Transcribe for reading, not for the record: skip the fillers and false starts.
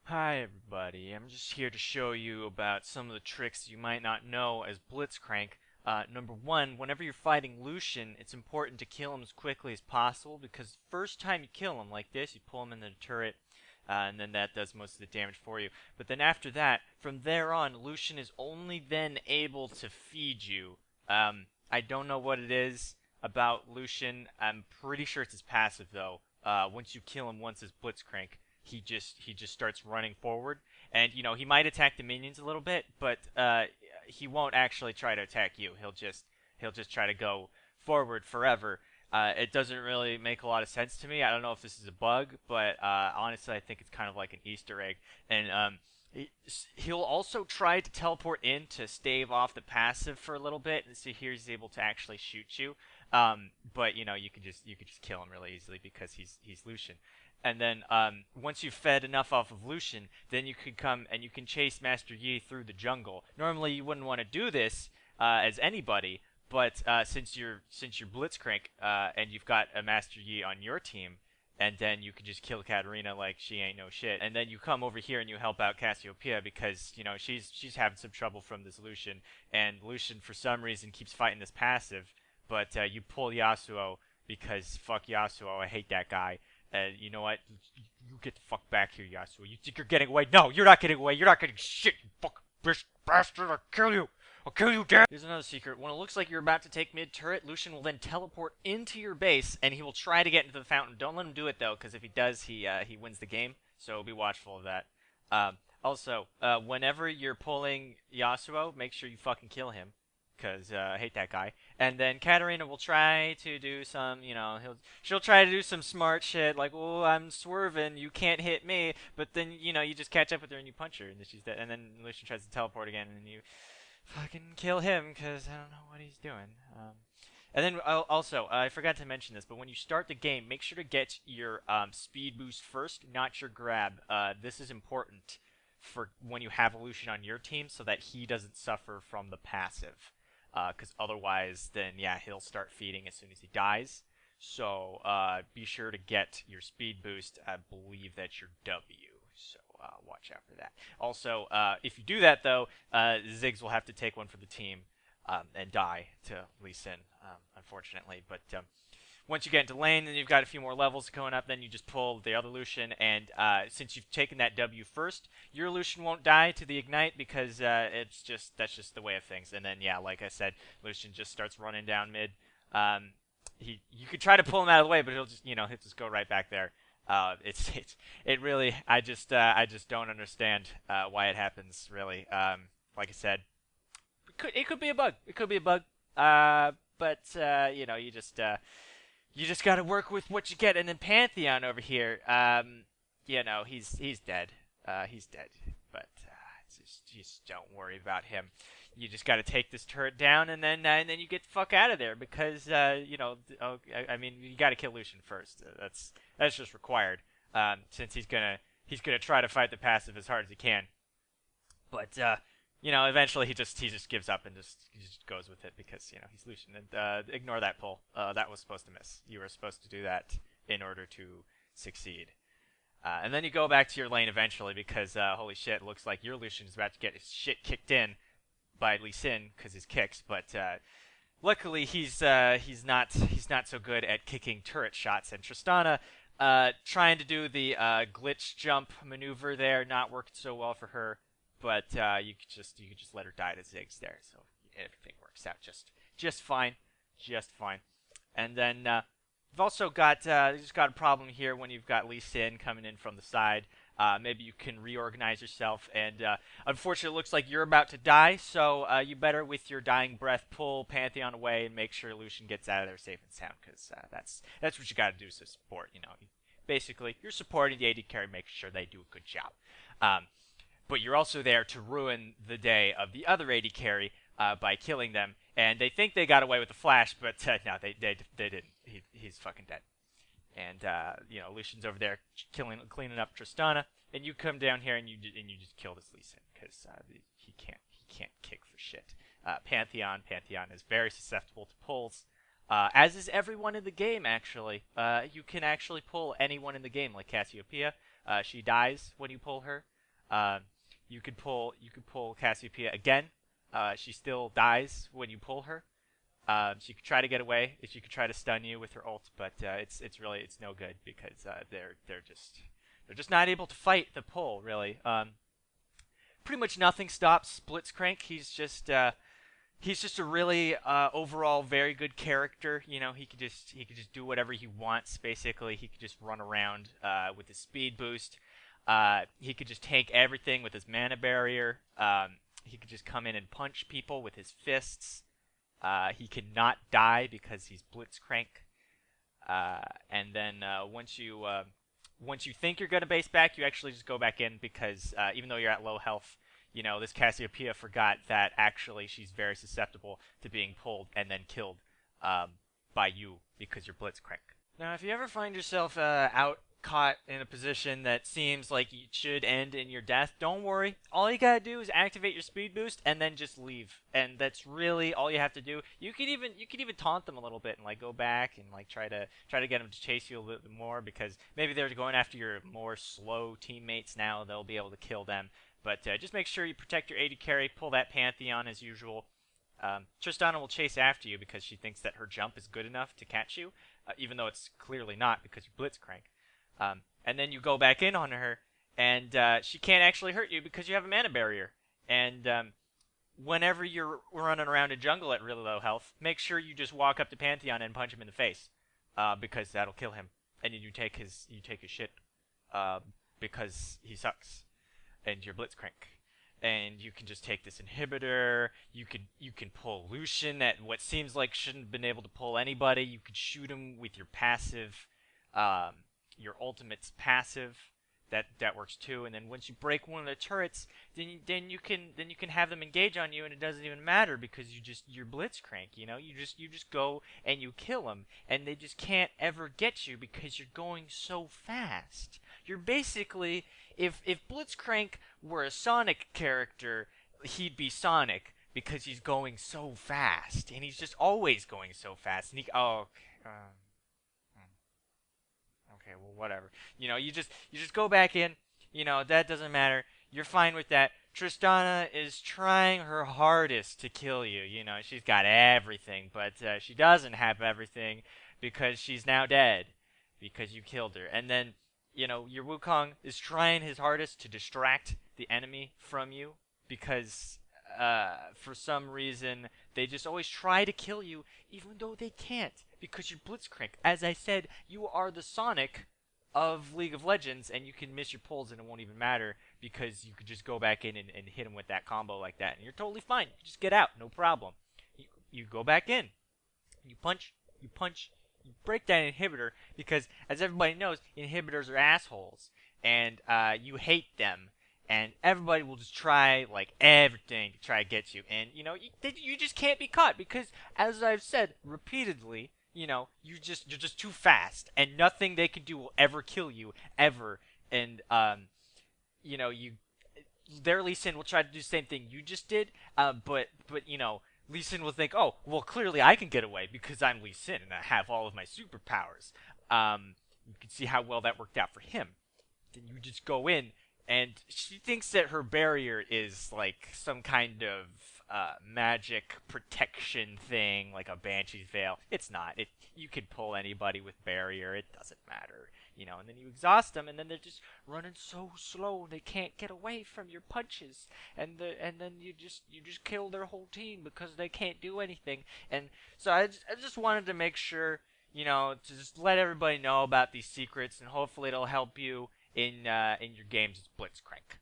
Hi everybody, I'm just here to show you about some of the tricks you might not know as Blitzcrank. Number one, whenever you're fighting Lucian, it's important to kill him as quickly as possible because the first time you kill him like this, you pull him in the turret, and then that does most of the damage for you. But then after that, from there on, Lucian is only then able to feed you. I don't know what it is about Lucian. I'm pretty sure it's his passive though. Once you kill him once as Blitzcrank, he just starts running forward, and he might attack the minions a little bit, but he won't actually try to attack you. He'll just try to go forward forever. It doesn't really make a lot of sense to me. I don't know if this is a bug, but honestly, I think it's kind of like an Easter egg. And he'll also try to teleport in to stave off the passive for a little bit, and so here he's able to actually shoot you. But you could just kill him really easily because he's Lucian. And then once you've fed enough off of Lucian, then you can come and you can chase Master Yi through the jungle. Normally, you wouldn't want to do this as anybody, but since you're Blitzcrank and you've got a Master Yi on your team, and then you can just kill Katarina like she ain't no shit. And then you come over here and you help out Cassiopeia because she's having some trouble from this Lucian, and Lucian for some reason keeps fighting this passive, but you pull Yasuo because fuck Yasuo, I hate that guy. And you know what? You get the fuck back here, Yasuo. You think you're getting away? No, you're not getting away. You're not getting shit, you fucking bitch bastard. I'll kill you. I'll kill you, damn. Here's another secret. When it looks like you're about to take mid-turret, Lucian will then teleport into your base, and he will try to get into the fountain. Don't let him do it, though, because if he does, he wins the game. So be watchful of that. Also, whenever you're pulling Yasuo, make sure you fucking kill him, because I hate that guy. And then Katarina will try to do some, she'll try to do some smart shit, like, oh, I'm swerving, you can't hit me, but then, you just catch up with her and you punch her, and then she's dead. And then Lucian tries to teleport again, and you fucking kill him, because I don't know what he's doing. And then, also, I forgot to mention this, but when you start the game, make sure to get your speed boost first, not your grab. This is important for when you have Lucian on your team, so that he doesn't suffer from the passive. Because otherwise, then yeah, he'll start feeding as soon as he dies. So be sure to get your speed boost. I believe that's your W. So watch out for that. Also, if you do that though, Ziggs will have to take one for the team and die to Lee Sin, unfortunately. But once you get into lane, then you've got a few more levels going up. Then you just pull the other Lucian, and since you've taken that W first, your Lucian won't die to the ignite because that's just the way of things. And then yeah, like I said, Lucian just starts running down mid. You could try to pull him out of the way, but he'll just go right back there. It really I just don't understand why it happens really. Like I said, it could be a bug. It could be a bug. But you just got to work with what you get. And then Pantheon over here, he's dead. He's dead. But just don't worry about him. You just got to take this turret down, and then you get the fuck out of there because I mean, you got to kill Lucian first. That's just required. Since he's gonna try to fight the passive as hard as he can. But eventually he just gives up and he just goes with it because he's Lucian. And ignore that pull. That was supposed to miss. You were supposed to do that in order to succeed. And then you go back to your lane eventually because holy shit, it looks like your Lucian is about to get his shit kicked in by Lee Sin because his kicks. But luckily he's not so good at kicking turret shots. And Tristana trying to do the glitch jump maneuver there, not working so well for her. But you could just let her die to Ziggs there, so everything works out just fine, just fine. And then you've also got you just got a problem here when you've got Lee Sin coming in from the side. Maybe you can reorganize yourself, and unfortunately, it looks like you're about to die. So you better, with your dying breath, pull Pantheon away and make sure Lucian gets out of there safe and sound, because that's what you got to do as a support. Basically, you're supporting the AD carry, making sure they do a good job. But you're also there to ruin the day of the other AD carry by killing them. And they think they got away with the flash, but no, they didn't. He's fucking dead. And Lucian's over there cleaning up Tristana, and you come down here and you just kill this Lee Sin because he can't kick for shit. Pantheon is very susceptible to pulls, as is everyone in the game. Actually, you can actually pull anyone in the game, like Cassiopeia. She dies when you pull her. Uh, you could pull Cassiopeia again. She still dies when you pull her. She could try to get away. She could try to stun you with her ult, but it's really it's no good because they're just not able to fight the pull really. Pretty much nothing stops Blitzcrank. He's just a really overall very good character. You know, he could just do whatever he wants. Basically, he could just run around with his speed boost. He could just tank everything with his mana barrier. He could just come in and punch people with his fists. He cannot die because he's Blitzcrank. And then once you think you're gonna base back, you actually just go back in because even though you're at low health, you know this Cassiopeia forgot that actually she's very susceptible to being pulled and then killed by you because you're Blitzcrank. Now, if you ever find yourself out caught in a position that seems like it should end in your death, don't worry. All you gotta do is activate your speed boost and then just leave. And that's really all you have to do. You could even taunt them a little bit and like go back and like try to get them to chase you a little bit more because maybe they're going after your more slow teammates now. They'll be able to kill them. But just make sure you protect your AD carry, pull that Pantheon as usual. Tristana will chase after you because she thinks that her jump is good enough to catch you, even though it's clearly not because you're Blitzcrank. And then you go back in on her, and she can't actually hurt you because you have a mana barrier. And whenever you're running around in jungle at really low health, make sure you just walk up to Pantheon and punch him in the face, because that'll kill him. And then you take his shit, because he sucks, and you're Blitzcrank. And you can just take this inhibitor. You can pull Lucian at what seems like shouldn't have been able to pull anybody. You could shoot him with your passive. Your ultimate's passive, that works too. And then once you break one of the turrets, then you can have them engage on you, and it doesn't even matter because you're Blitzcrank. You know, you just go and you kill them, and they just can't ever get you because you're going so fast. You're basically if Blitzcrank were a Sonic character, he'd be Sonic because he's going so fast, and he's just always going so fast. And okay, well, whatever. You know, you just go back in. You know, that doesn't matter. You're fine with that. Tristana is trying her hardest to kill you. You know, she's got everything, but she doesn't have everything because she's now dead because you killed her. And then, you know, your Wukong is trying his hardest to distract the enemy from you because for some reason they just always try to kill you even though they can't because you're Blitzcrank. As I said, you are the Sonic of League of Legends, and you can miss your pulls and it won't even matter because you could just go back in and hit him with that combo like that, and you're totally fine. You just get out, no problem. You go back in, you punch, you break that inhibitor because, as everybody knows, inhibitors are assholes, and you hate them. And everybody will just try, like, everything to try to get you. And, you know, you just can't be caught because, as I've said repeatedly, you know, you're just too fast. And nothing they can do will ever kill you, ever. And, you know, their Lee Sin will try to do the same thing you just did. But you know, Lee Sin will think, oh, well, clearly I can get away because I'm Lee Sin and I have all of my superpowers. You can see how well that worked out for him. Then you just go in. And she thinks that her barrier is like some kind of magic protection thing, like a Banshee's Veil. It's not. You could pull anybody with barrier. It doesn't matter, you know. And then you exhaust them, and then they're just running so slow they can't get away from your punches. And then you just kill their whole team because they can't do anything. And so I just wanted to make sure, you know, to just let everybody know about these secrets, and hopefully it'll help you in your games as Blitzcrank.